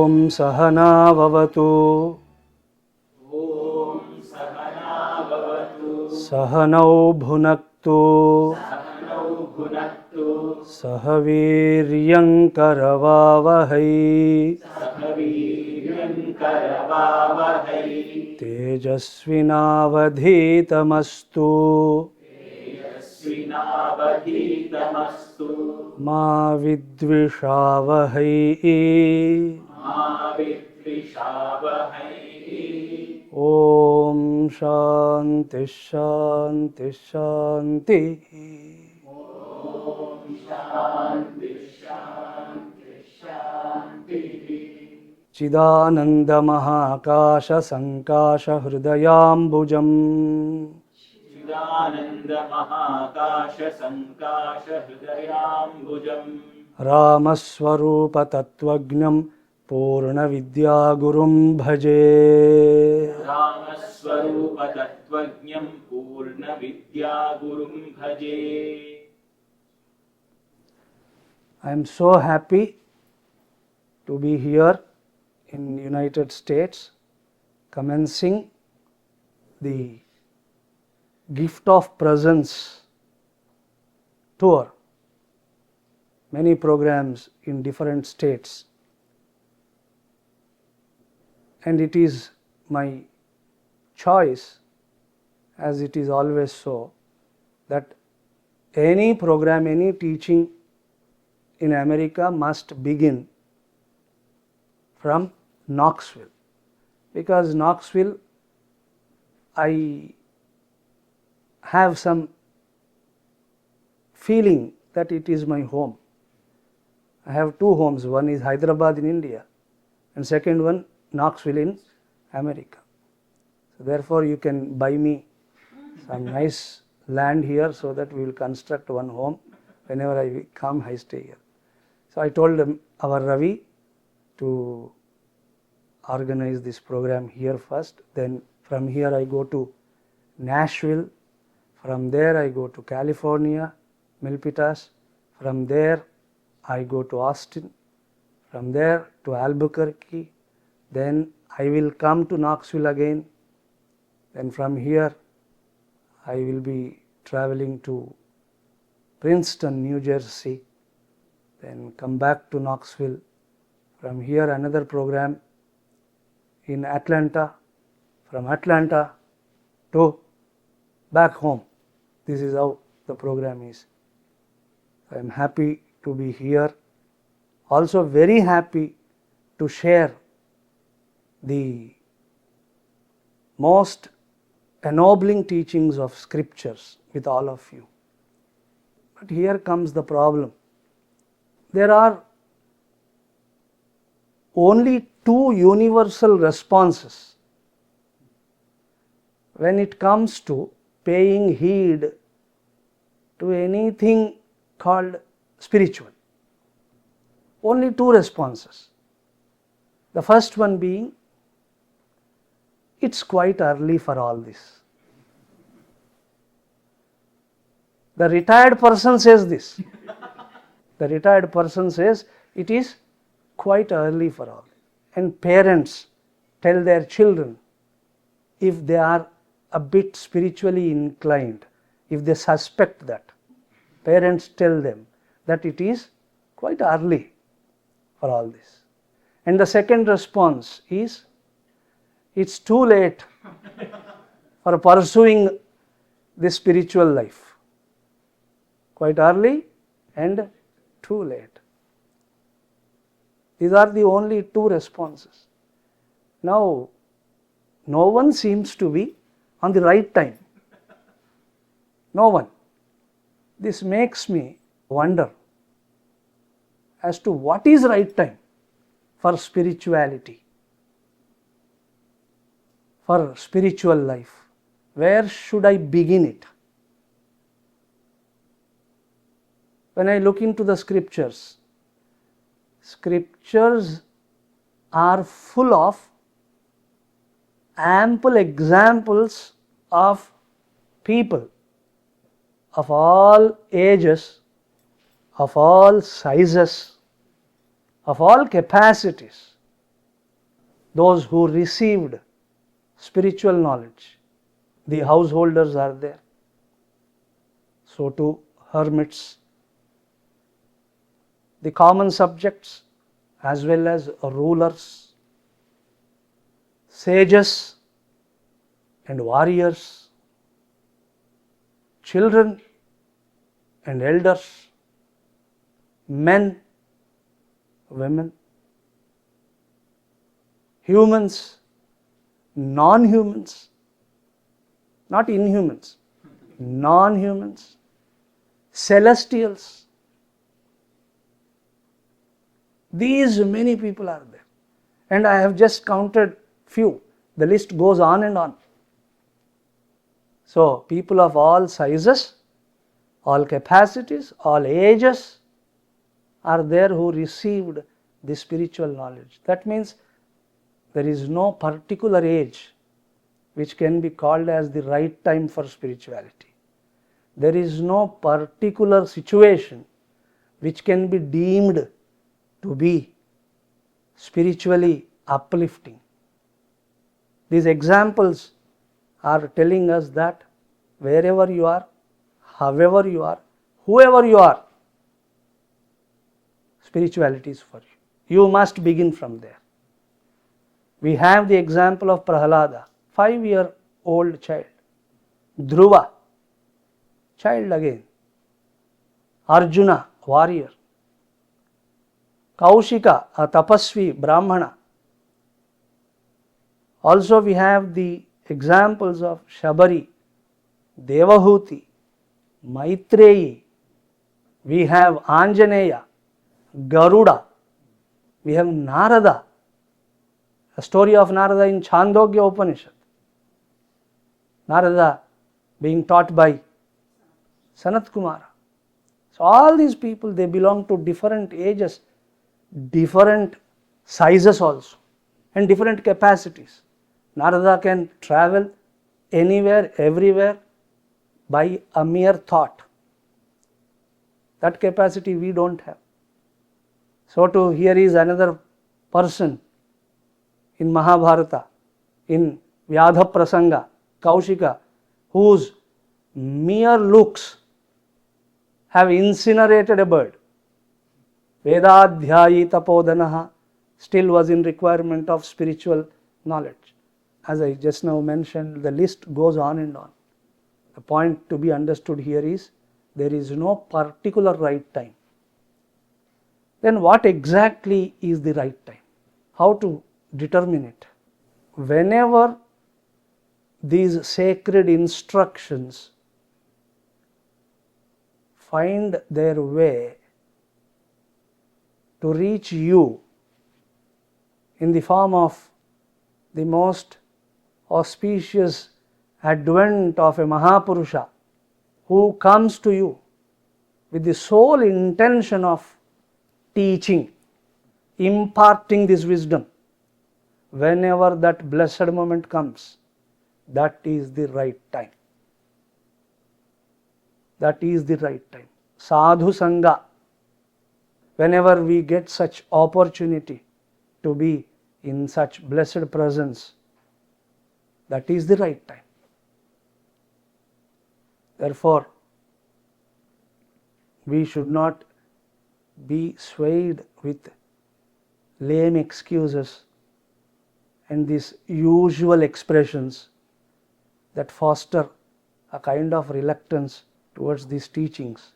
ॐ सहना भवतु सहनौ भुनक्तु सह वीर्यं करवावहै तेजस्विनावधीतमस्तु मा विद्विषावहै ॐ शान्ति शान्ति शान्ति। चिदानन्दमहाकाशसङ्काशहृदयाम्बुजम् रामस्वरूपतत्त्वज्ञं पूर्णविद्यागुरुं भजे। I am so happy to be here in United States, commencing the Gift of Presence tour. Many programs in different states, and it is my choice, as it is always so, that any program, any teaching in America must begin from Knoxville, because Knoxville, I have some feeling that it is my home. I have two homes, one is Hyderabad in India and second one Knoxville in America. So therefore you can buy me some nice land here so that we will construct one home. Whenever I come, I stay here. So I told our Ravi to organize this program here first, then from here I go to Nashville, from there I go to California, Milpitas, from there I go to Austin, from there to Albuquerque, then I will come to Knoxville again, then from here I will be traveling to Princeton, New Jersey, then come back to Knoxville, from here another program in Atlanta, from Atlanta to back home. This is how the program is. I am happy to be here, also very happy to share the most ennobling teachings of scriptures with all of you. But here comes the problem. There are only two universal responses when it comes to paying heed to anything called spiritual. Only two responses. The first one being, it's quite early for all this. The retired person says this. The retired person says it is quite early for all. And parents tell their children, if they are a bit spiritually inclined, if they suspect that, parents tell them that it is quite early for all this. And the second response is, it's too late for pursuing this spiritual life. Quite early and too late. These are the only two responses. Now, no one seems to be on the right time. No one. This makes me wonder as to what is right time for spirituality, for spiritual life. Where should I begin it? When I look into the scriptures, scriptures are full of ample examples of people of all ages, of all sizes, of all capacities, those who received spiritual knowledge, the householders are there. So too hermits, the common subjects as well as rulers, sages and warriors, children and elders, men, women, humans, non-humans, not inhumans, non-humans, celestials. These many people are there. And I have just counted few. The list goes on and on. So, people of all sizes, all capacities, all ages are there who received the spiritual knowledge. That means there is no particular age which can be called as the right time for spirituality. There is no particular situation which can be deemed to be spiritually uplifting. These examples are telling us that wherever you are, however you are, whoever you are, spirituality is for you. You must begin from there. We have the example of Prahalada, 5-year-old child. Dhruva, child again. Arjuna, warrior. Kaushika, a tapasvi, brahmana. Also we have the examples of Shabari, Devahuti, Maitreyi. We have Anjaneya, Garuda. We have Narada. A story of Narada in Chandogya Upanishad. Narada being taught by Sanat Kumara. So all these people, they belong to different ages, different sizes also, and different capacities. Narada can travel anywhere, everywhere by a mere thought. That capacity we don't have. So too, here is another person in Mahabharata, in Vyadha Prasanga, Kaushika, whose mere looks have incinerated a bird. Vedadhyayi tapodanaha still was in requirement of spiritual knowledge. As I just now mentioned, the list goes on and on. The point to be understood here is there is no particular right time. Then what exactly is the right time? How to determine it? Whenever these sacred instructions find their way to reach you in the form of the most auspicious advent of a Mahapurusha who comes to you with the sole intention of teaching, imparting this wisdom, whenever that blessed moment comes, that is the right time. That is the right time. Sadhu Sangha, whenever we get such opportunity to be in such blessed presence, that is the right time. Therefore, we should not be swayed with lame excuses and these usual expressions that foster a kind of reluctance towards these teachings.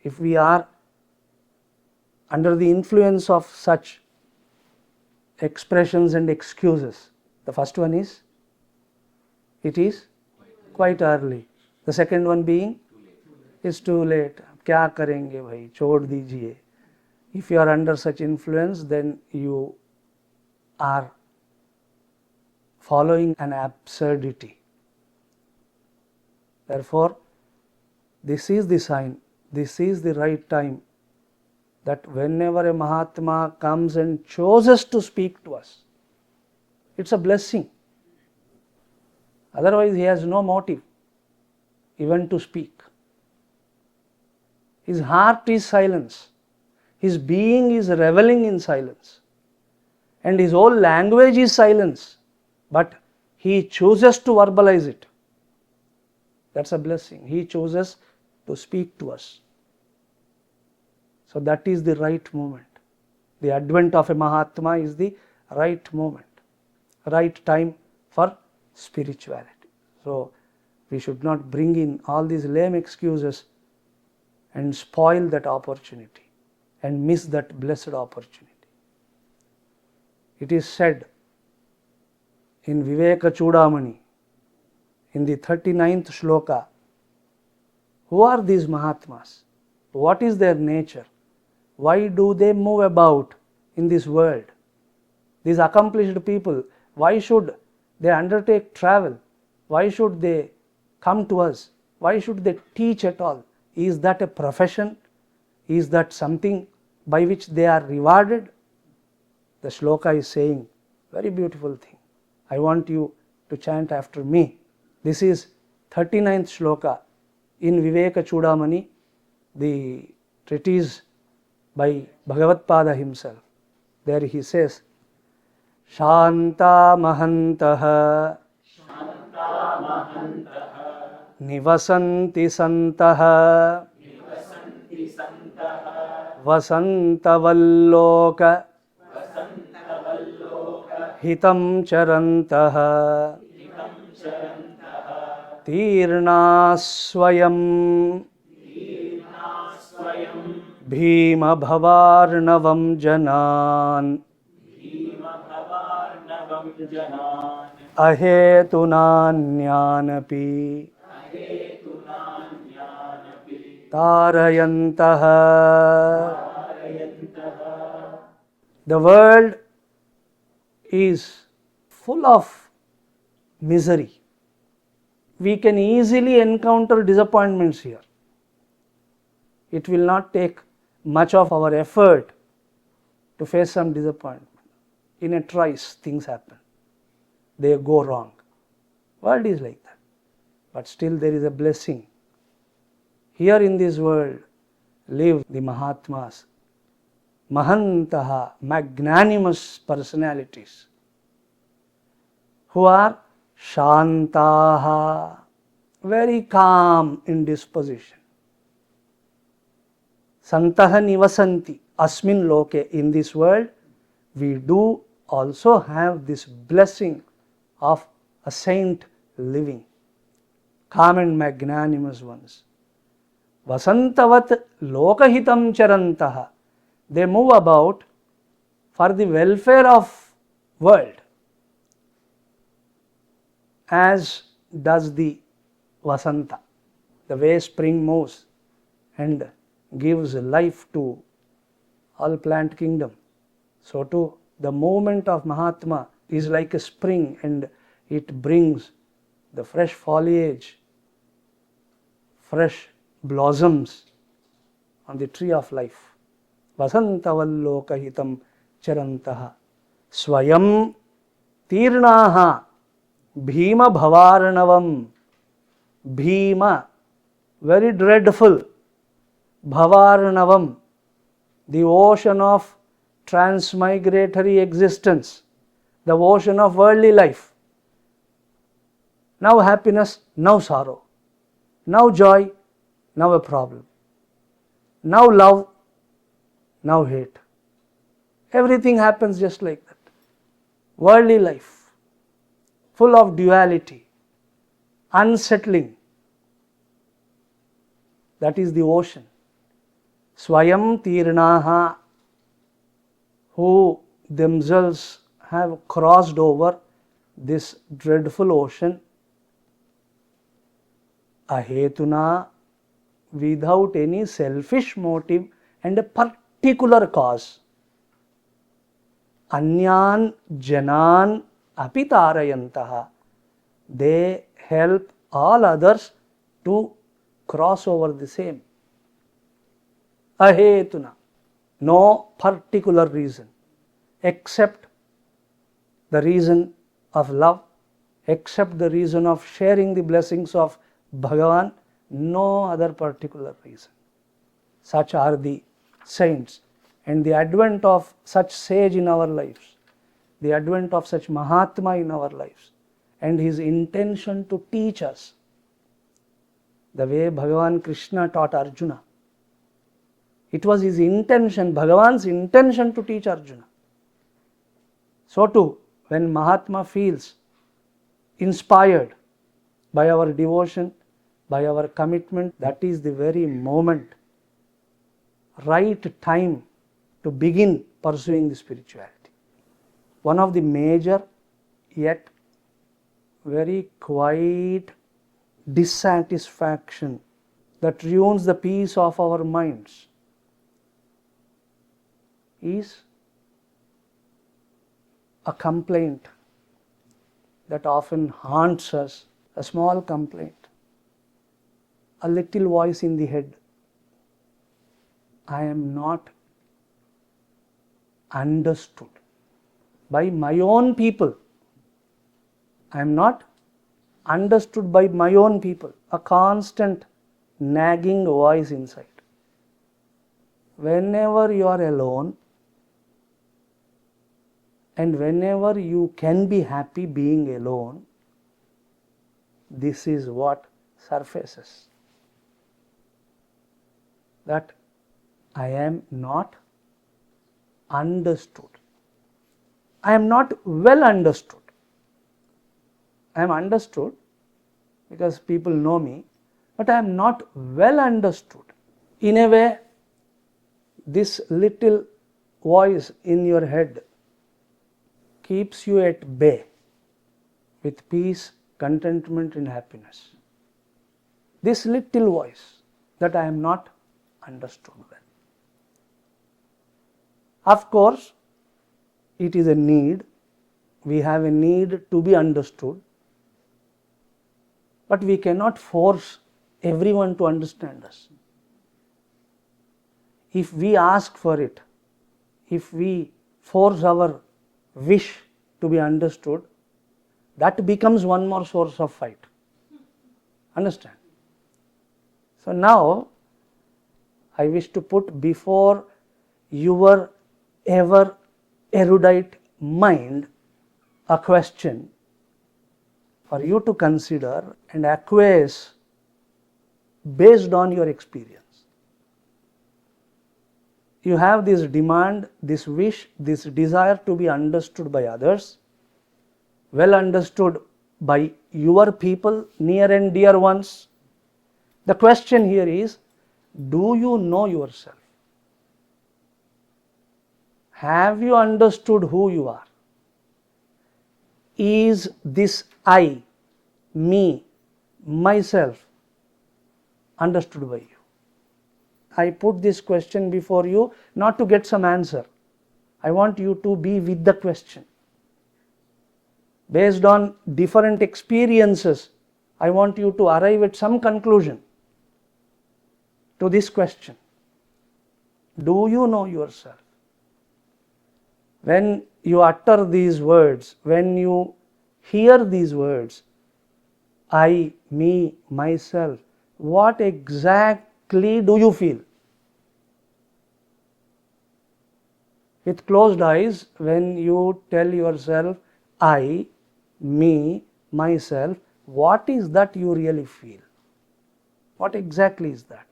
If we are under the influence of such expressions and excuses, the first one is, it is quite early. The second one being, it's too late. Kya karenge bhai, chhod dijiye. If you are under such influence, then you are following an absurdity. Therefore, this is the sign, this is the right time, that whenever a Mahatma comes and chooses to speak to us, it's a blessing. Otherwise, he has no motive even to speak. His heart is silence. His being is reveling in silence. and his whole language is silence, but he chooses to verbalize it. That's a blessing. He chooses to speak to us. So that is the right moment. The advent of a Mahatma is the right moment, right time for spirituality. So we should not bring in all these lame excuses and spoil that opportunity and miss that blessed opportunity. It is said in Viveka Chudamani, in the 39th shloka, who are these Mahatmas? What is their nature? Why do they move about in this world? These accomplished people, why should they undertake travel? Why should they come to us? Why should they teach at all? Is that a profession? Is that something by which they are rewarded? The shloka is saying very beautiful thing. I want you to chant after me. This is 39th shloka in Viveka Chudamani, the treatise by Bhagavatpada himself. There he says, Shanta Mahantaha Nivasanti Santaha Vasantavalloka Hitam Charantaha Tirnaswayam Bhima Bhavarnavam Janan Ahetunanyanapi Tarayantaha. The world is full of misery. We can easily encounter disappointments here. It will not take much of our effort to face some disappointment. In a trice, things happen. They go wrong. World is like that. But still there is a blessing. Here in this world live the Mahatmas, Mahantaha, magnanimous personalities, who are Shantaha, very calm in disposition. Santaha nivasanti, asmin loke, in this world we do also have this blessing of a saint living, calm and magnanimous ones. Vasantavat lokahitam charantaha, they move about for the welfare of world, as does the Vasanta, the way spring moves and gives life to all plant kingdom. So too the movement of Mahatma is like a spring, and it brings the fresh foliage, fresh blossoms on the tree of life. Vasantavallokahitam charantaha swayam tirnaha bhima bhavarnavam. Bhima, very dreadful. Bhavarnavam, the ocean of transmigratory existence, the ocean of worldly life. Now happiness, now sorrow. Now joy, now a problem. Now love, now hate. Everything happens just like that. Worldly life, full of duality, unsettling. That is the ocean. Swayam tirnaha, who themselves have crossed over this dreadful ocean, ahetuna, without any selfish motive and a particular cause. Anyan janan apitarayantaha, they help all others to cross over the same. Ahetuna, no particular reason except the reason of love, except the reason of sharing the blessings of Bhagavan, no other particular reason. Such are the saints, and the advent of such sage in our lives the advent of such Mahatma in our lives and his intention to teach us the way Bhagavan Krishna taught Arjuna. It was his intention, Bhagavan's intention to teach Arjuna. So too, when Mahatma feels inspired by our devotion, by our commitment, that is the very moment, right time to begin pursuing the spirituality. One of the major yet very quiet dissatisfaction that ruins the peace of our minds is a complaint that often haunts us, a small complaint, a little voice in the head. I am not understood by my own people. I am not understood by my own people. A constant nagging voice inside. Whenever you are alone and whenever you can be happy being alone, this is what surfaces. That I am not understood. I am not well understood. I am understood because people know me, but I am not well understood. In a way, this little voice in your head keeps you at bay with peace, contentment and happiness. This little voice that I am not understood well. Of course, it is a need. We have a need to be understood. But we cannot force everyone to understand us. If we ask for it, if we force our wish to be understood, that becomes one more source of fight. Understand? So now, I wish to put before your ever erudite mind a question for you to consider and acquiesce based on your experience. You have this demand, this wish, this desire to be understood by others, well understood by your people, near and dear ones. The question here is, do you know yourself? Have you understood who you are? Is this I, me, myself understood by you? I put this question before you not to get some answer. I want you to be with the question. Based on different experiences, I want you to arrive at some conclusion to this question. Do you know yourself? When you utter these words, when you hear these words, I, me, myself, what exactly do you feel? With closed eyes, when you tell yourself, I, me, myself, what is that you really feel? What exactly is that?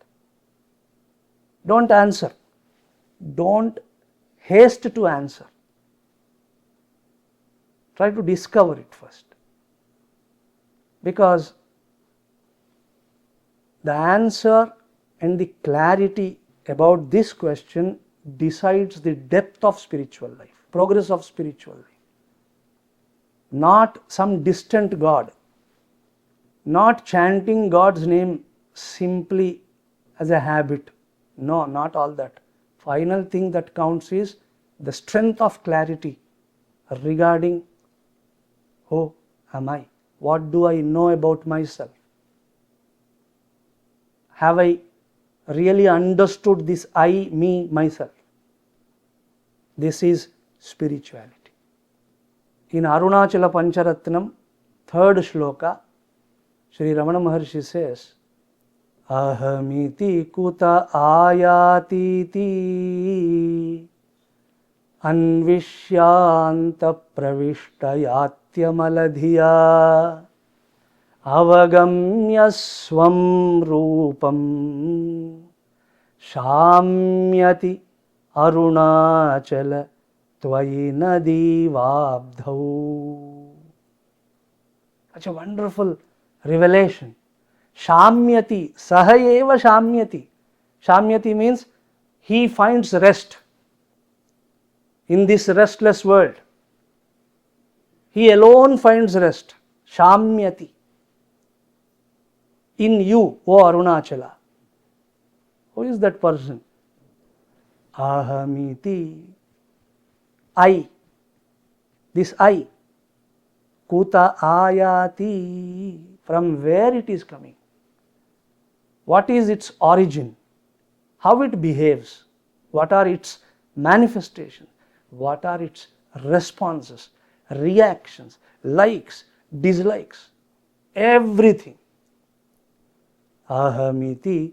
Don't answer. Don't haste to answer. Try to discover it first. Because the answer and the clarity about this question decides the depth of spiritual life, progress of spiritual life. Not some distant God, not chanting God's name simply as a habit. No, not all that. Final thing that counts is the strength of clarity regarding who am I? What do I know about myself? Have I really understood this I, me, myself? This is spirituality. In Arunachala Pancharatnam, third shloka, Sri Ramana Maharshi says, Ahamiti kuta ayatiti अन्विष्यान्त प्रविष्टयात्यमलधिया अवगम्य स्वं रूपं शाम्यति अरुणाचल त्वयि नदीवाब्धौ. Such a wonderful revelation. Shamyati, saha eva shamyati. Shamyati means he finds rest in this restless world. He alone finds rest. Shamyati. In you, O Arunachala. Who is that person? Ahamiti. I. This I. Kuta ayati. From where it is coming? What is its origin? How it behaves? What are its manifestations? What are its responses, reactions, likes, dislikes? Everything. Ahamiti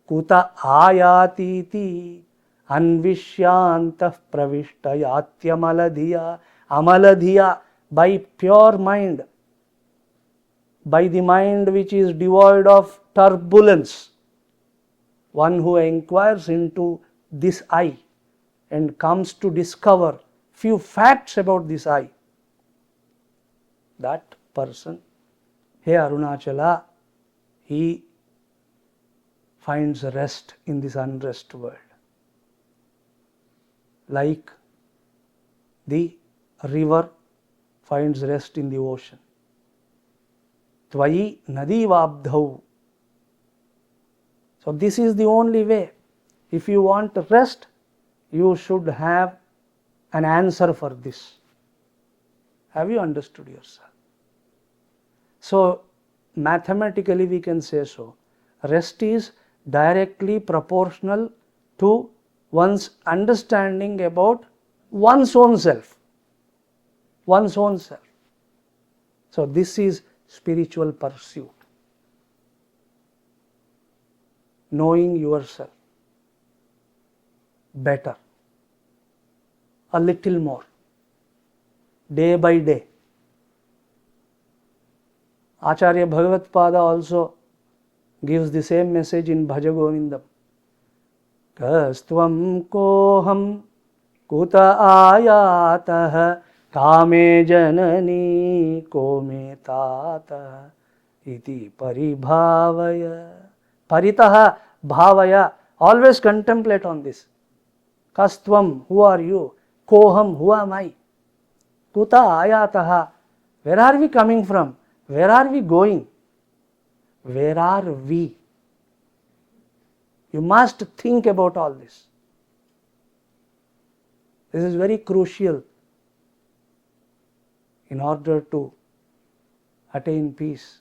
kuta ayatiti anvishyantah pravishtayatyamaladiya. Amaladhiya, by pure mind, by the mind which is devoid of turbulence. One who inquires into this I and comes to discover few facts about this I, that person, hey Arunachala, he finds rest in this unrest world. Like the river finds rest in the ocean. Tvayi nadivabdhau. So this is the only way. If you want rest, you should have an answer for this. Have you understood yourself? So mathematically we can say so. Rest is directly proportional to one's understanding about one's own self. One's own self. So this is spiritual pursuit. Knowing yourself better, a little more, day by day. Acharya Bhagavatpada also gives the same message in Bhaja Govindam. Kastvam koham kuta ayatah kame janani kome tatah iti paribhavaya. Paritaha bhavaya. Always contemplate on this. Kastvam, who are you? Koham, who am I? Kuta ayataha. Where are we coming from? Where are we going? Where are we? You must think about all this. This is very crucial in order to attain peace,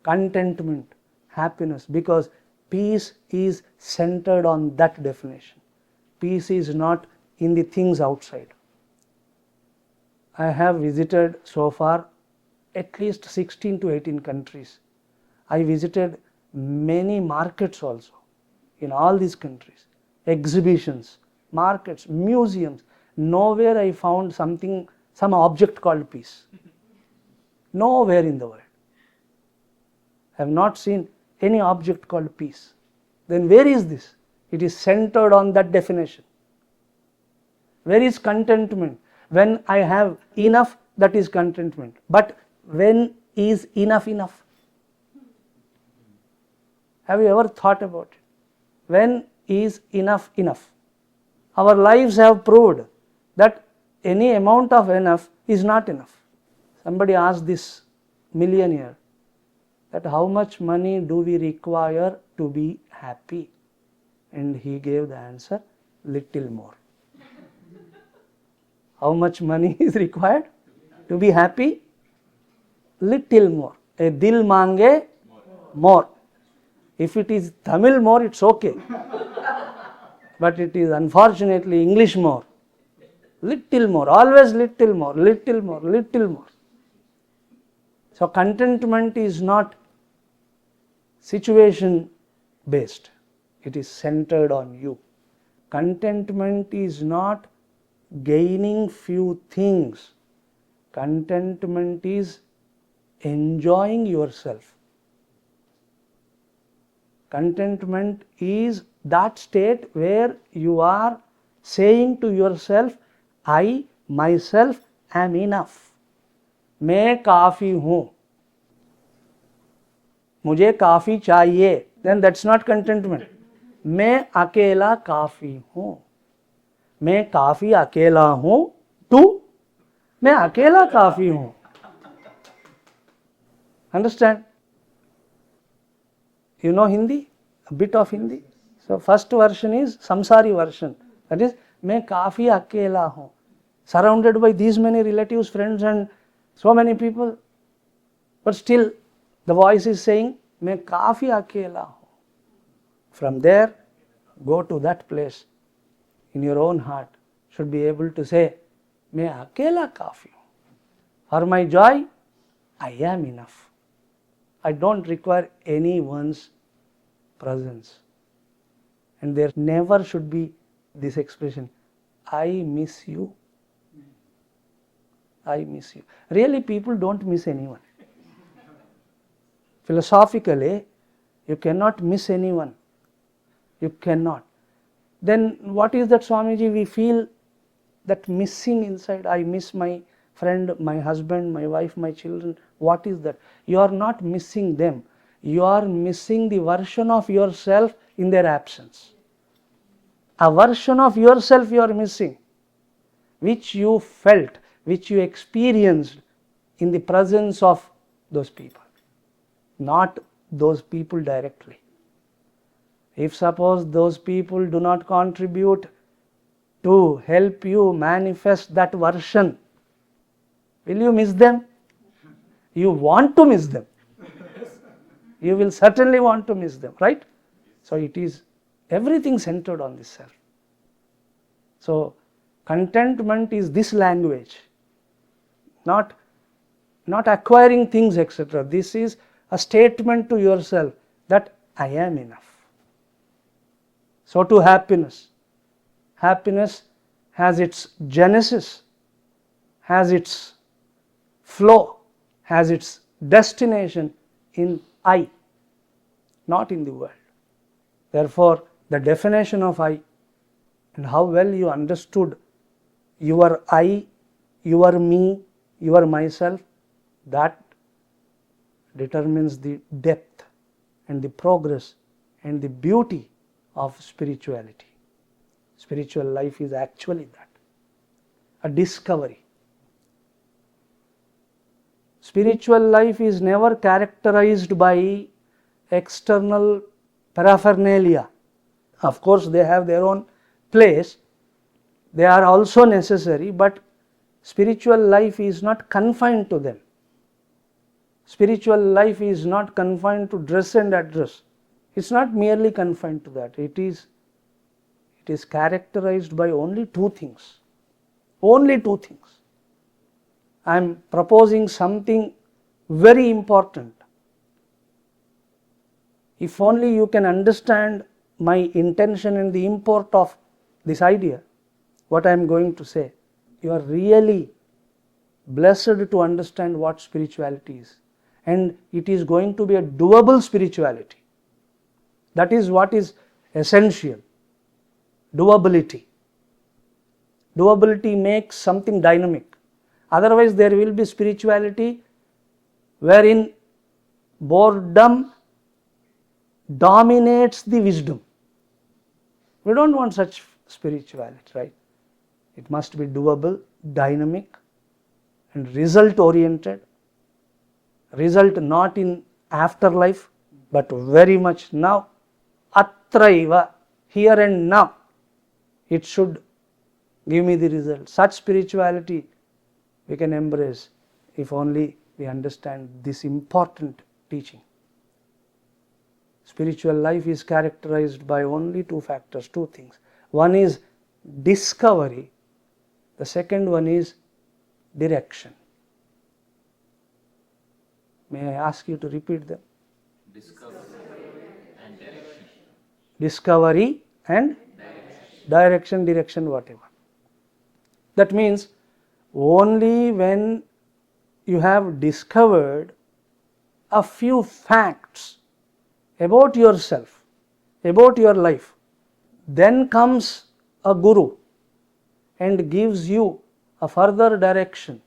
contentment, happiness, because peace is centered on that definition. Peace is not in the things outside. I have visited so far at least 16 to 18 countries. I visited many markets also in all these countries, exhibitions, markets, museums. Nowhere I found some object called peace. Nowhere in the world. I have not seen any object called peace. Then where is this? It is centered on that definition. Where is contentment? When I have enough, that is contentment. But when is enough enough? Have you ever thought about it? When is enough enough? Our lives have proved that any amount of enough is not enough. Somebody asked this millionaire that how much money do we require to be happy? And he gave the answer, little more. How much money is required to be happy? Little more. A dil mange more. If it is Tamil more, it's okay. But it is unfortunately English more. Little more, always little more, little more, little more. So contentment is not situation based. It is centered on you. Contentment is not gaining few things. Contentment is enjoying yourself. Contentment is that state where you are saying to yourself, I myself am enough. मैं काफ़ी हूँ, मुझे काफ़ी चाहिए, then that's not contentment. मैं अकेला काफ़ी हूँ, मैं काफ़ी अकेला हूँ, तू मैं अकेला काफ़ी हूँ. Understand? You know Hindi? A bit of Hindi? So first version is Samsari version. That is, मैं काफ़ी अकेला हूँ. Surrounded by these many relatives, friends and so many people. But still, the voice is saying, मैं काफ़ी अकेला हूँ. From there, go to that place. In your own heart, should be able to say, मैं अकेला काफ़ी हूँ. For my joy, I am enough. I don't require anyone's presence. And there never should be this expression, I miss you. I miss you. Really, people don't miss anyone. Philosophically, you cannot miss anyone. You cannot. Then what is that, Swamiji? We feel that missing inside. I miss my friend, my husband, my wife, my children. What is that? You are not missing them. You are missing the version of yourself in their absence. A version of yourself you are missing, which you felt, which you experienced in the presence of those people, not those people directly. If suppose those people do not contribute to help you manifest that version, will you miss them? You want to miss them. You will certainly want to miss them, right? So it is everything centered on this self. So contentment is this language, not acquiring things, etc. This is a statement to yourself that I am enough. So to happiness. Happiness has its genesis, has its flow, has its destination in I, not in the world. Therefore, the definition of I and how well you understood your I, your me, your myself, that determines the depth and the progress and the beauty of spirituality. Spiritual life is actually that, a discovery. Spiritual life is never characterized by external paraphernalia. Of course, they have their own place, they are also necessary, but spiritual life is not confined to them. Spiritual life is not confined to dress and address. It's not merely confined to that. It is characterized by only two things. Only two things. I am proposing something very important. If only you can understand my intention and the import of this idea, what I am going to say, you are really blessed to understand what spirituality is. And it is going to be a doable spirituality. That is what is essential. Doability. Doability makes something dynamic. Otherwise, there will be spirituality wherein boredom dominates the wisdom. We don't want such spirituality, right? It must be doable, dynamic, and result oriented. Result not in afterlife, but very much now. Atraiva, here and now. It should give me the result. Such spirituality we can embrace if only we understand this important teaching. Spiritual life is characterized by only two factors, two things. One is discovery, the second one is direction. May I ask you to repeat them? Discovery and direction. Discovery and direction, whatever. That means only when you have discovered a few facts about yourself, about your life, then comes a guru and gives you a further direction.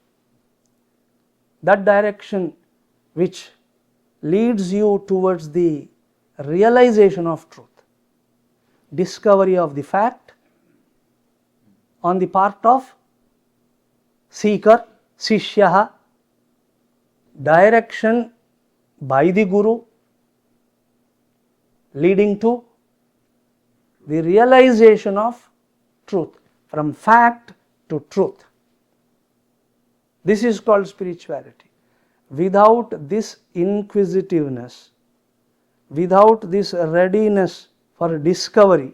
That direction which leads you towards the realization of truth, discovery of the fact on the part of seeker, sishyaha, direction by the guru leading to the realization of truth, from fact to truth. This is called spirituality. Without this inquisitiveness, without this readiness for discovery,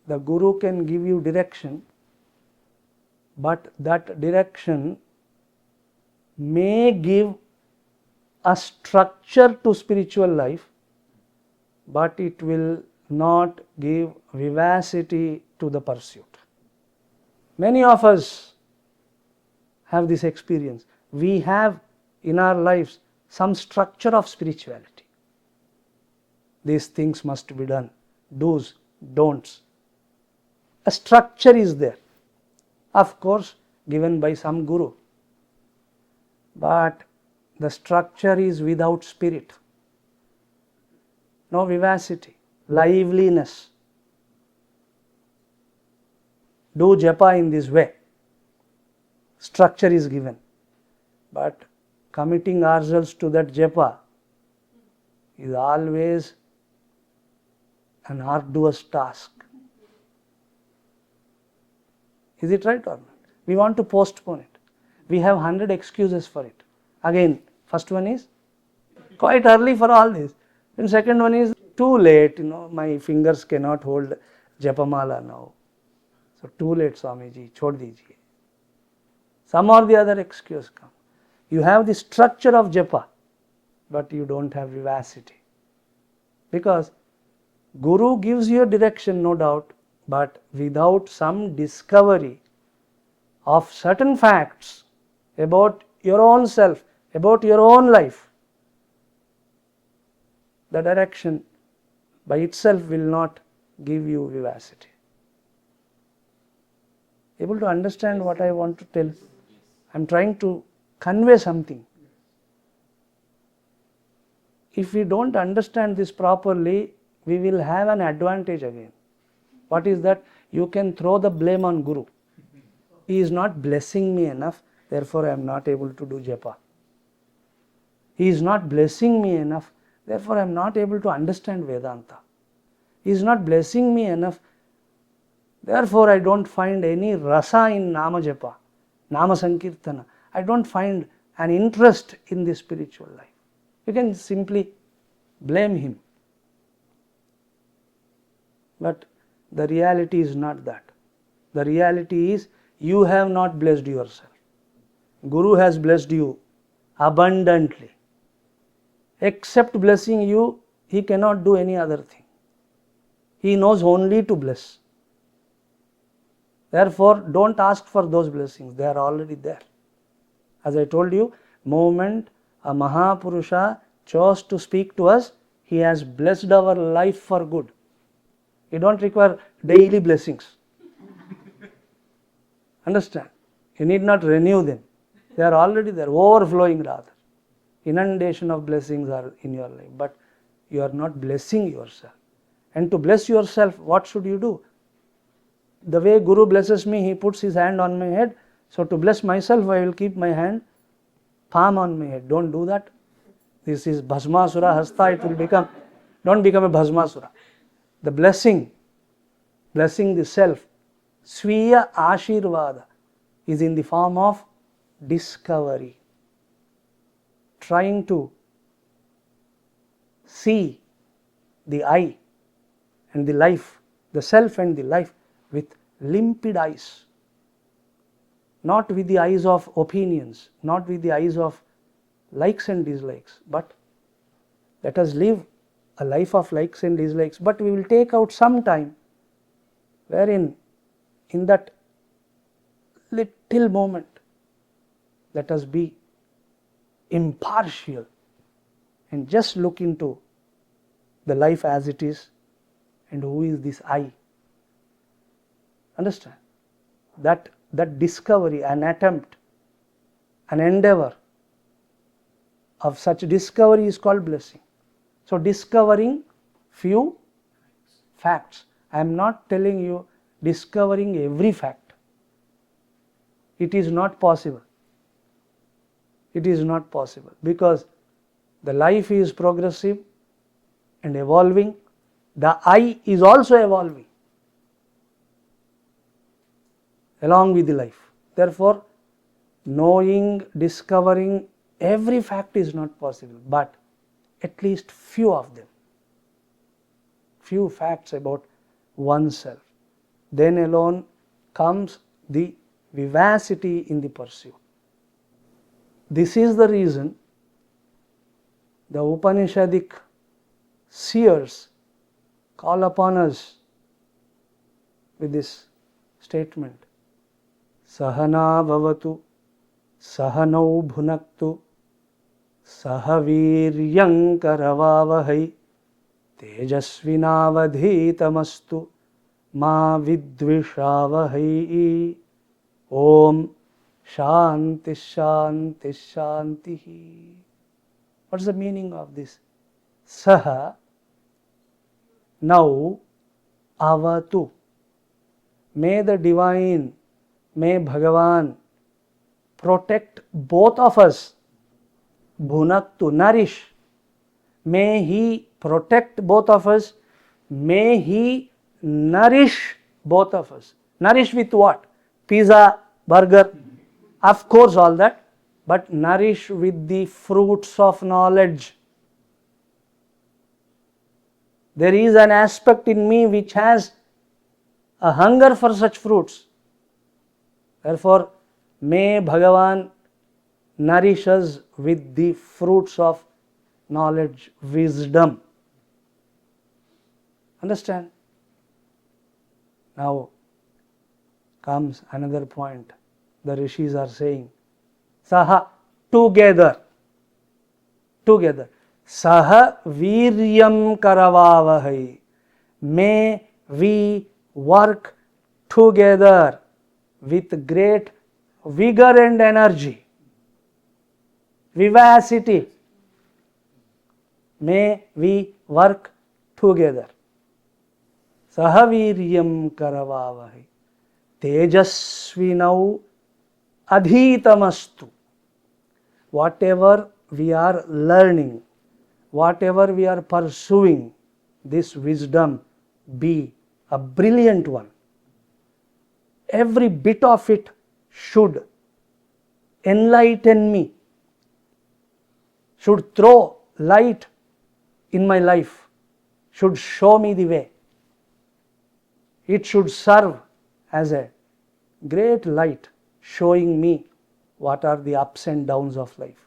the guru can give you direction, but that direction may give a structure to spiritual life, but it will not give vivacity to the pursuit. Many of us have this experience. We have in our lives some structure of spirituality. These things must be done, do's, don'ts. A structure is there, of course given by some guru, but the structure is without spirit, no vivacity, liveliness. Do japa in this way, structure is given, but committing ourselves to that japa is always an arduous task. Is it right or not? We want to postpone it. We have 100 excuses for it. Again, first one is quite early for all this. And second one is too late, my fingers cannot hold japamala now. So too late, Swamiji, chhod dijiye. Some or the other excuse come. You have the structure of japa, but you don't have vivacity. Because Guru gives you a direction, no doubt, but without some discovery of certain facts about your own self, about your own life, the direction by itself will not give you vivacity. Able to understand what I want to tell? I am trying to convey something. If we don't understand this properly, we will have an advantage again. What is that? You can throw the blame on Guru. He is not blessing me enough, therefore I am not able to do japa. He is not blessing me enough, therefore I am not able to understand Vedanta. He is not blessing me enough, therefore I don't find any rasa in Nama Japa, Nama Sankirtana. I don't find an interest in the spiritual life. You can simply blame him. But the reality is not that. The reality is you have not blessed yourself. Guru has blessed you abundantly. Except blessing you, he cannot do any other thing. He knows only to bless. Therefore, don't ask for those blessings. They are already there. As I told you, moment a Mahapurusha chose to speak to us, he has blessed our life for good. You don't require daily blessings. Understand? You need not renew them. They are already there, overflowing rather. Inundation of blessings are in your life, but you are not blessing yourself. And to bless yourself, what should you do? The way Guru blesses me, he puts his hand on my head. So to bless myself, I will keep my hand, palm on my head. Don't do that. This is Bhasmasura Hasta, it will become, don't become a Bhasmasura. The blessing the self, Sviya Ashirvada, is in the form of discovery. Trying to see the I and the life, the self and the life with limpid eyes. Not with the eyes of opinions, not with the eyes of likes and dislikes, but let us live a life of likes and dislikes, but we will take out some time wherein in that little moment, let us be impartial and just look into the life as it is and who is this I. Understand? That discovery, an attempt, an endeavor of such discovery is called blessing. So discovering few facts. I am not telling you discovering every fact. It is not possible. It is not possible because the life is progressive and evolving. The I is also evolving along with the life. Therefore, knowing, discovering every fact is not possible, but at least few of them, few facts about oneself. Then alone comes the vivacity in the pursuit. This is the reason the Upanishadic seers call upon us with this statement, Sahana bhavatu sahanau bhunaktu sahaviryam karavavahai tejasvinavadhitamastu ma vidvishavahai. Om Shanti Shanti Shanti. What is the meaning of this? Saha, now, avatu. May the Divine, may Bhagavan protect both of us. Bhunaktu, nourish. May He protect both of us. May He nourish both of us. Nourish with what? Pizza, burger, of course all that, but nourish with the fruits of knowledge. There is an aspect in me which has a hunger for such fruits. Therefore, may Bhagavan nourish us with the fruits of knowledge, wisdom. Understand? Now comes another point. The rishis are saying, Saha, together. Together. Saha viryam karavavahai. May we work together with great vigor and energy, vivacity. May we work together. Sahaviryam karavavahai. Tejasvinau adhitamastu. Whatever we are learning, whatever we are pursuing, this wisdom be a brilliant one. Every bit of it should enlighten me, should throw light in my life, should show me the way. It should serve as a great light showing me what are the ups and downs of life,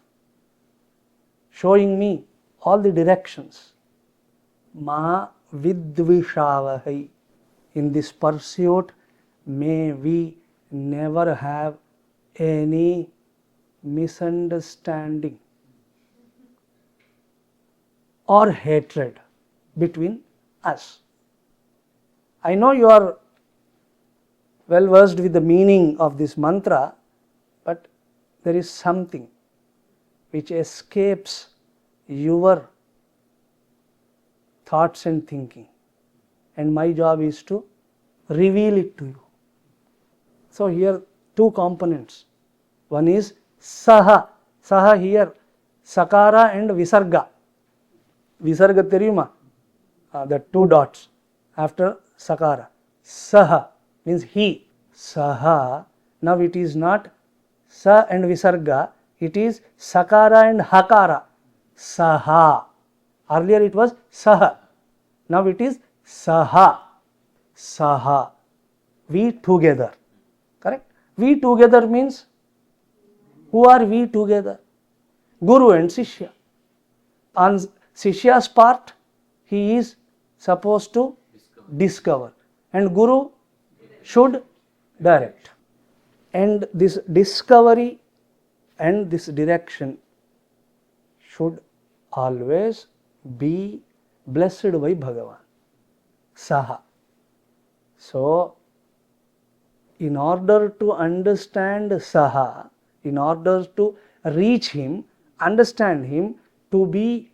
showing me all the directions. Ma vidvishavahai. In this pursuit, may we never have any misunderstanding or hatred between us. I know you are well versed with the meaning of this mantra, but there is something which escapes your thoughts and thinking, and my job is to reveal it to you. So here two components. One is Saha. Saha here, Sakara and Visarga. Visarga teriyuma? The two dots after Sakara. Saha means he. Saha. Now it is not Sa and Visarga, it is Sakara and Hakara. Saha. Earlier it was Saha. Now it is Saha. Saha. We together. Correct? We together means, who are we together? Guru and Sishya. On Sishya's part, he is supposed to discover, and Guru should direct. And this discovery and this direction should always be blessed by Bhagavan, Saha. So, in order to understand Saha, in order to reach Him, understand Him to be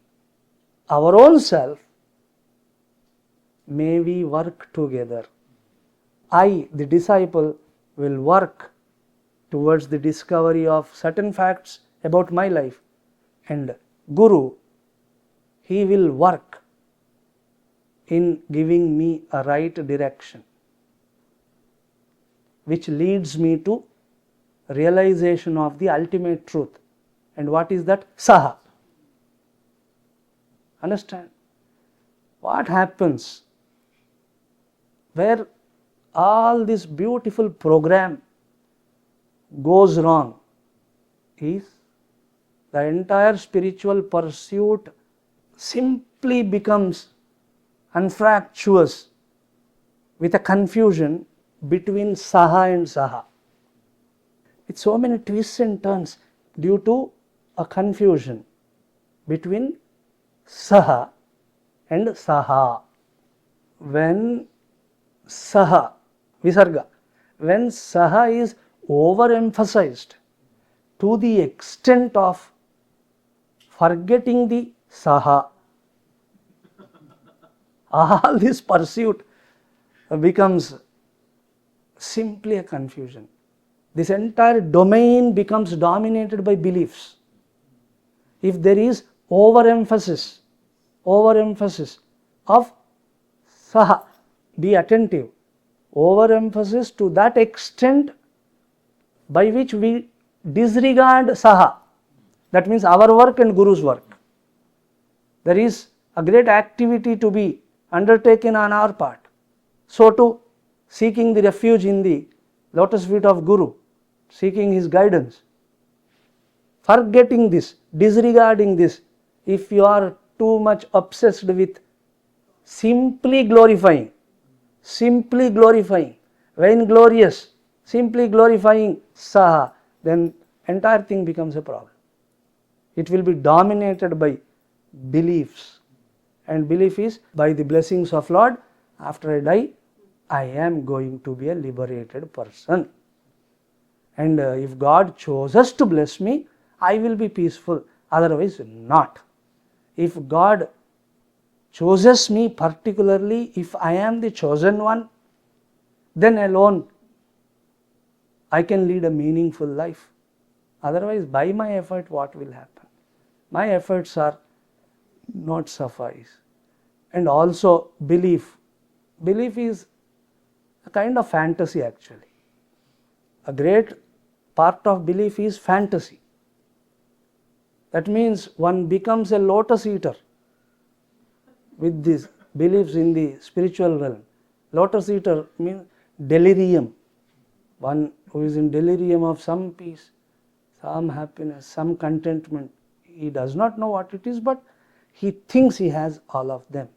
our own self, may we work together. I, the disciple, will work towards the discovery of certain facts about my life, and Guru, he will work in giving me a right direction, which leads me to realization of the ultimate truth. And what is that? Saha. Understand? What happens where all this beautiful program goes wrong is the entire spiritual pursuit simply becomes unfractuous with a confusion between Saha and Saha. With so many twists and turns due to a confusion between Saha and Saha. When Saha, Visarga, when Saha is overemphasized to the extent of forgetting the Saha, all this pursuit becomes simply a confusion. This entire domain becomes dominated by beliefs. If there is overemphasis of Saha, be attentive, overemphasis to that extent by which we disregard Saha, that means our work and Guru's work. There is a great activity to be undertaken on our part. So too, seeking the refuge in the lotus feet of Guru, seeking his guidance. Forgetting this, disregarding this, if you are too much obsessed with simply glorifying, vainglorious, simply glorifying Saha, then entire thing becomes a problem. It will be dominated by beliefs, and belief is, by the blessings of Lord, after I die, I am going to be a liberated person. And if God chooses to bless me, I will be peaceful, otherwise not. If God chooses me, particularly if I am the chosen one, then alone I can lead a meaningful life. Otherwise, by my effort, what will happen? My efforts are not suffice. And also belief. Belief is a kind of fantasy actually. A great part of belief is fantasy. That means one becomes a lotus eater with these beliefs in the spiritual realm. Lotus eater means delirium. One who is in delirium of some peace, some happiness, some contentment. He does not know what it is, but he thinks he has all of them.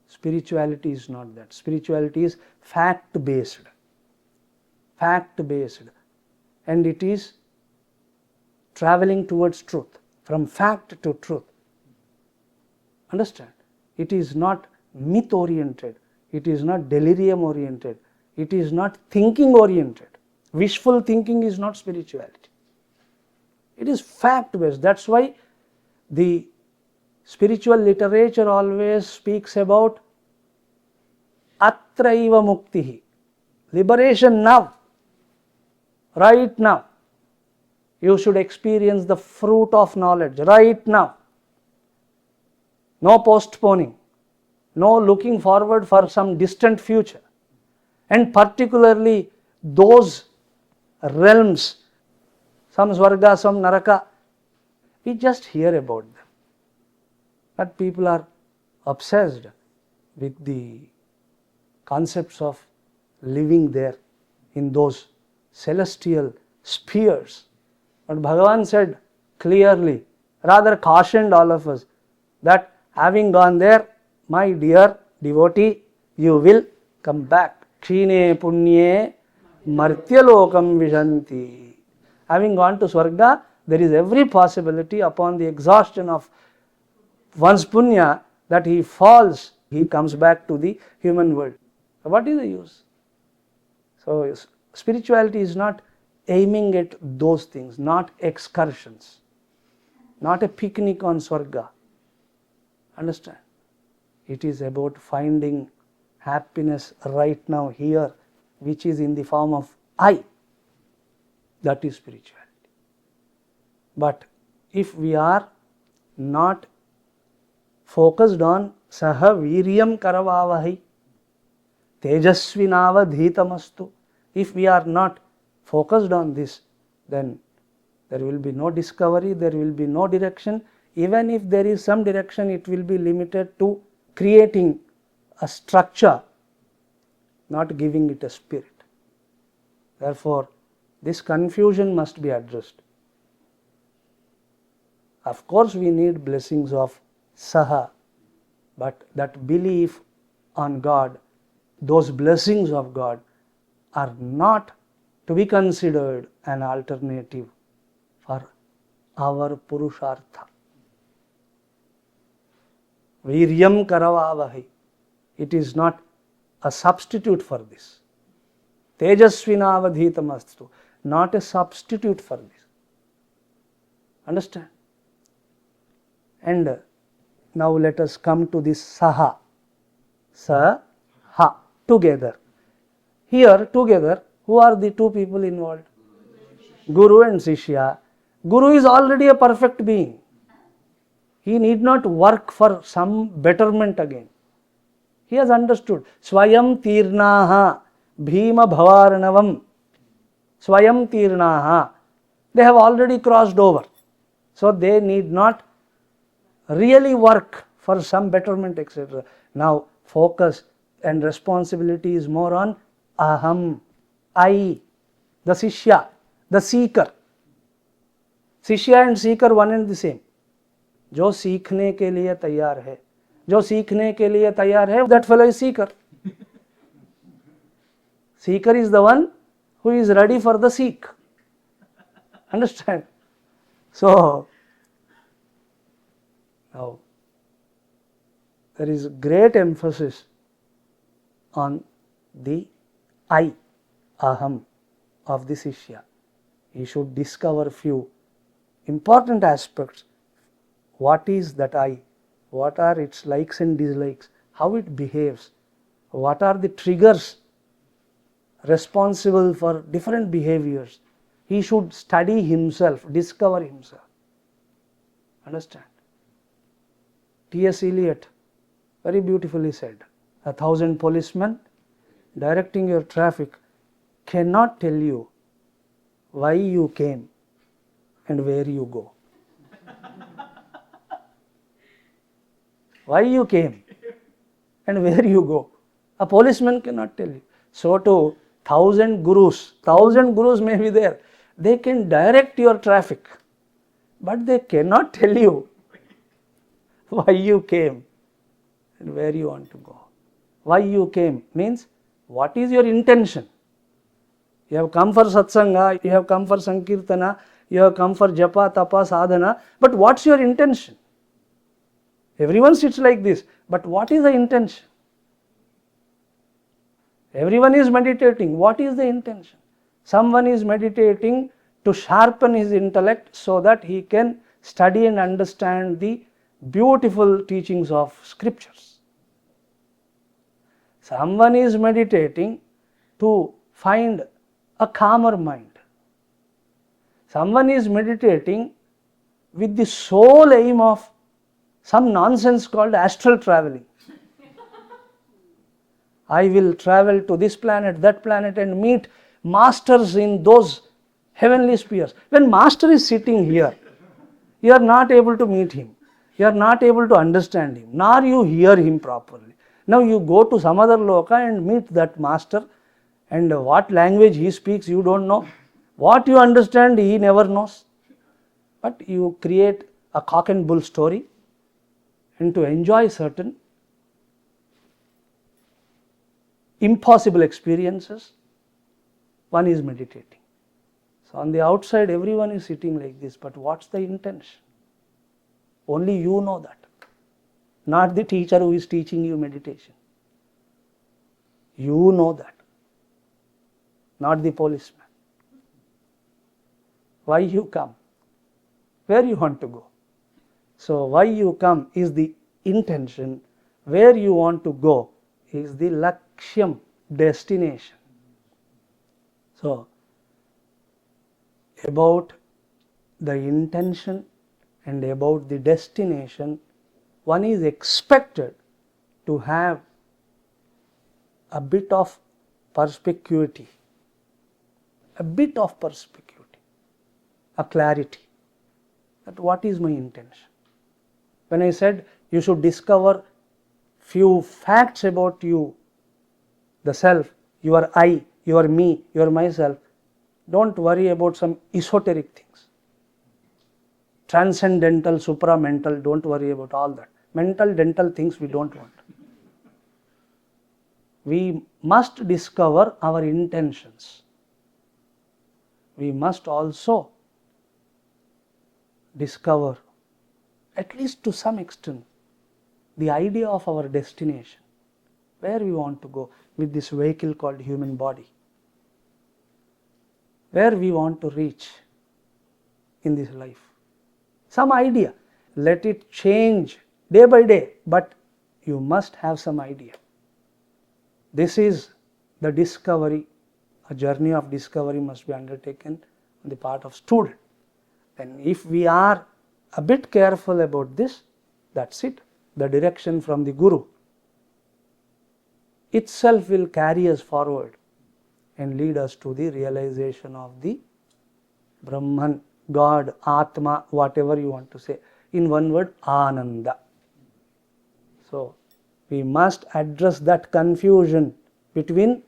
Spirituality is not that. Spirituality is fact-based. Fact-based. And it is traveling towards truth, from fact to truth. Understand? It is not myth-oriented. It is not delirium-oriented. It is not thinking-oriented. Wishful thinking is not spirituality. It is fact-based. That's why the spiritual literature always speaks about atraiva muktihi, liberation now, right now. You should experience the fruit of knowledge right now. No postponing, no looking forward for some distant future. And particularly those realms, some Swarga, some Naraka, we just hear about them. But people are obsessed with the concepts of living there in those celestial spheres. But Bhagavan said clearly, rather cautioned all of us, that having gone there, my dear devotee, you will come back. Kshine punnye martyalokam vishanti. Having gone to Swarga, there is every possibility upon the exhaustion of one's punya that he falls, he comes back to the human world. So what is the use? So spirituality is not aiming at those things, not excursions, not a picnic on Swarga. Understand? It is about finding happiness right now here, which is in the form of I. That is spirituality. But if we are not focused on saha viryam karavavahi tejasvinavadhitamastu, if we are not focused on this, then there will be no discovery, there will be no direction. Even if there is some direction, it will be limited to creating a structure, not giving it a spirit. Therefore, this confusion must be addressed. Of course, we need blessings of saha, but that belief on God, those blessings of God are not to be considered an alternative for our purushartha. Viryam karavavahi. It is not a substitute for this. Tejasvinavadhitamastu. Not a substitute for this. Understand? And now let us come to this saha. Saha. Together. Here together, who are the two people involved? Guru and Shishya. Guru is already a perfect being. He need not work for some betterment again. He has understood. Swayam tirnaha bhima bhavaranavam. Swayam tirnaha. They have already crossed over. So they need not really work for some betterment, etc. Now focus and responsibility is more on aham, I, the Shishya, the seeker. Shishya and seeker one and the same. जो सीखने के लिए तैयार है, जो सीखने के लिए तैयार है, that fellow is seeker. Seeker is the one who is ready for the seek. Understand? So now there is great emphasis on the I, aham of the Shishya. He should discover few important aspects. What is that I? What are its likes and dislikes? How it behaves? What are the triggers responsible for different behaviors? He should study himself, discover himself. Understand? T.S. Eliot very beautifully said, 1,000 policemen directing your traffic cannot tell you why you came and where you go. Why you came and where you go. A policeman cannot tell you. So too, 1,000 gurus may be there. They can direct your traffic, but they cannot tell you why you came and where you want to go. Why you came means what is your intention. You have come for satsanga, you have come for sankirtana, you have come for japa, tapa, sadhana, but what's your intention? Everyone sits like this, but what is the intention? Everyone is meditating. What is the intention? Someone is meditating to sharpen his intellect so that he can study and understand the beautiful teachings of scriptures. Someone is meditating to find a calmer mind. Someone is meditating with the sole aim of some nonsense called astral traveling. I will travel to this planet, that planet and meet masters in those heavenly spheres. When master is sitting here, you are not able to meet him. You are not able to understand him, nor you hear him properly. Now you go to some other loka and meet that master, and what language he speaks you don't know. What you understand he never knows. But you create a cock and bull story, and to enjoy certain impossible experiences, one is meditating. So on the outside everyone is sitting like this, but what's the intention? Only you know that, not the teacher who is teaching you meditation. You know that, not the policeman. Why you come? Where you want to go? So why you come is the intention. Where you want to go is the lakshyam, destination. So about the intention and about the destination, one is expected to have a bit of perspicuity, a clarity, that what is my intention. When I said you should discover few facts about you, the self, your I, your me, your myself, don't worry about some esoteric things. Transcendental, supramental, don't worry about all that. Mental, dental things we don't want. We must discover our intentions. We must also discover, at least to some extent, the idea of our destination, where we want to go with this vehicle called human body, where we want to reach in this life. Some idea, let it change day by day, but you must have some idea. This is the discovery, a journey of discovery must be undertaken on the part of student. Then if we are a bit careful about this, that's it. The direction from the Guru itself will carry us forward and lead us to the realization of the Brahman, God, Atma, whatever you want to say. In one word, Ananda. So we must address that confusion between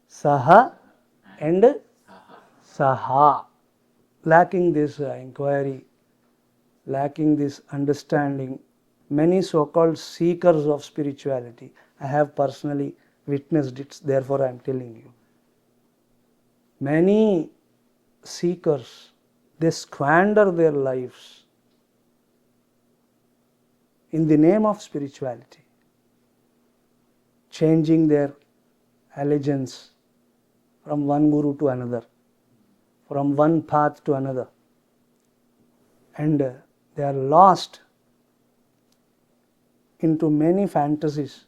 Saha and Saha. Lacking this inquiry, lacking this understanding, many so-called seekers of spirituality, I have personally witnessed it, therefore I am telling you. Many seekers, they squander their lives in the name of spirituality, changing their allegiance from one guru to another, from one path to another, and they are lost into many fantasies,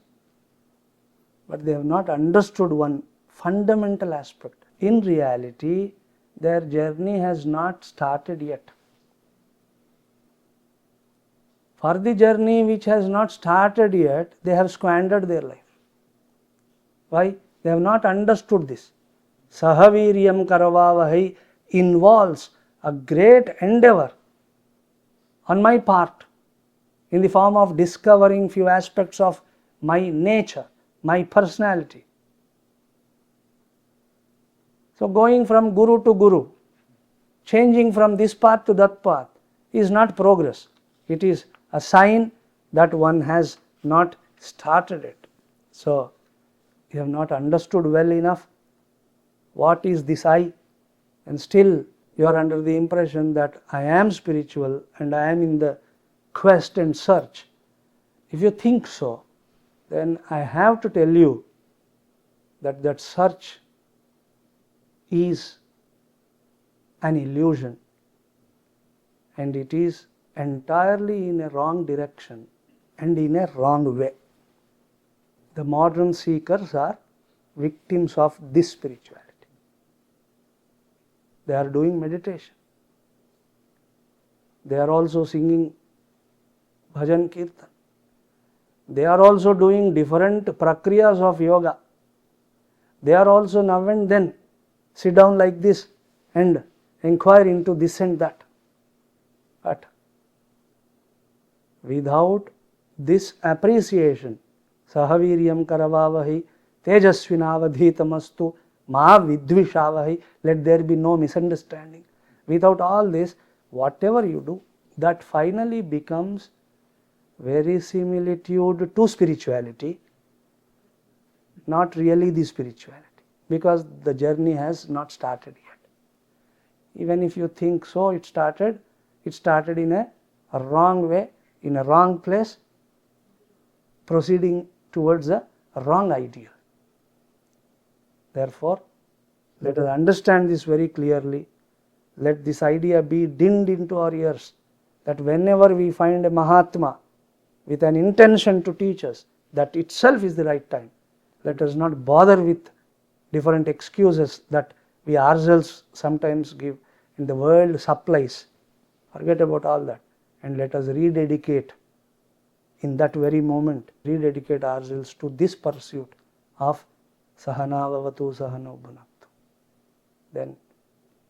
but they have not understood one fundamental aspect. In reality, their journey has not started yet. For the journey which has not started yet, they have squandered their life. Why? They have not understood this. Sahaviryam karavavahai involves a great endeavor on my part in the form of discovering few aspects of my nature, my personality. So going from guru to guru, changing from this path to that path is not progress. It is a sign that one has not started it. So you have not understood well enough what is this I, and still you are under the impression that I am spiritual and I am in the quest and search. If you think so, then I have to tell you that that search is an illusion, and it is entirely in a wrong direction and in a wrong way. The modern seekers are victims of this spirituality. They are doing meditation. They are also singing bhajan kirtan. They are also doing different prakriyas of yoga. They are also now and then sit down like this and inquire into this and that. But without this appreciation, sahaviryam karavavahi tejasvinavadhitamastu ma vidvishavahi, let there be no misunderstanding. Without all this, whatever you do, that finally becomes verisimilitude to spirituality, not really the spirituality. because the journey has not started yet. Even if you think so, it started in a wrong way, in a wrong place, proceeding towards a wrong ideal. Therefore, let us understand this very clearly. Let this idea be dinned into our ears, that whenever we find a Mahatma with an intention to teach us, that itself is the right time. Let us not bother with different excuses that we ourselves sometimes give and the world supplies. Forget about all that, and let us rededicate in that very moment, rededicate ourselves to this pursuit of Sahana Vavatu Sahano Bhunaktu. Then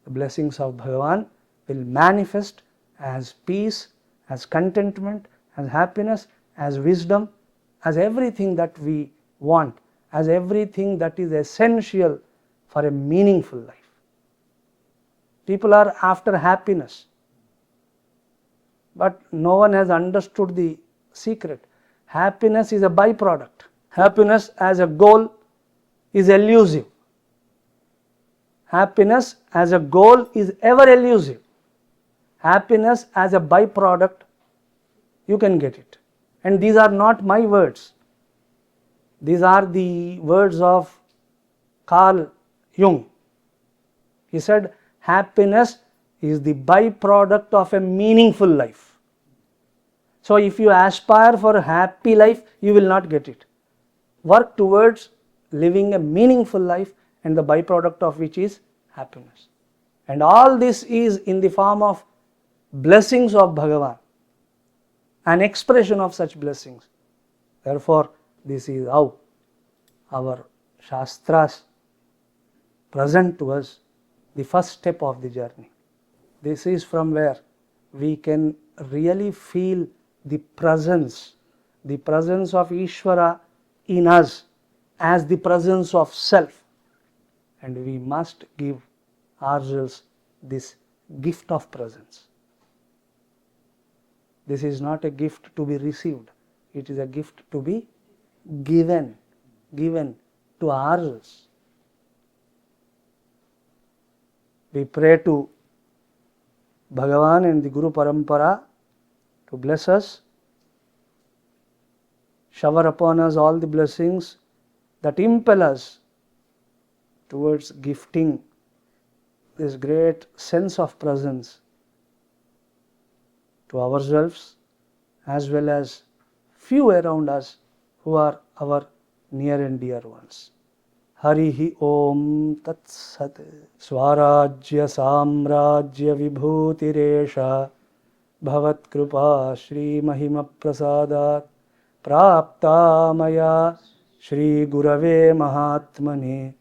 the blessings of Bhagavan will manifest as peace, as contentment, as happiness, as wisdom, as everything that we want, as everything that is essential for a meaningful life. People are after happiness, but no one has understood the secret. Happiness is a byproduct. Happiness as a goal is elusive. Happiness as a goal is ever elusive. Happiness as a byproduct, you can get it. And these are not my words. These are the words of Carl Jung. He said, happiness is the byproduct of a meaningful life. So if you aspire for a happy life, you will not get it. Work towards living a meaningful life, and the byproduct of which is happiness. And all this is in the form of blessings of Bhagavan, an expression of such blessings. Therefore, this is how our Shastras present to us the first step of the journey. This is from where we can really feel the presence of Ishvara in us as the presence of self. And we must give ourselves this gift of presence. This is not a gift to be received, it is a gift to be given to ourselves. We pray to Bhagavan and the Guru Parampara to bless us, shower upon us all the blessings that impel us towards gifting this great sense of presence to ourselves as well as few around us who are our near and dear ones. Harihi Om Tat Sat. Swarajya Samrajya Vibhutiresha Bhavat Krupa Shri Mahima Prasadat Prapta Maya Shri Gurave Mahatmane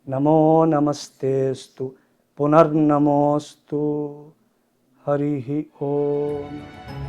Namo Namastestu Punarnamostu. Harihi Om.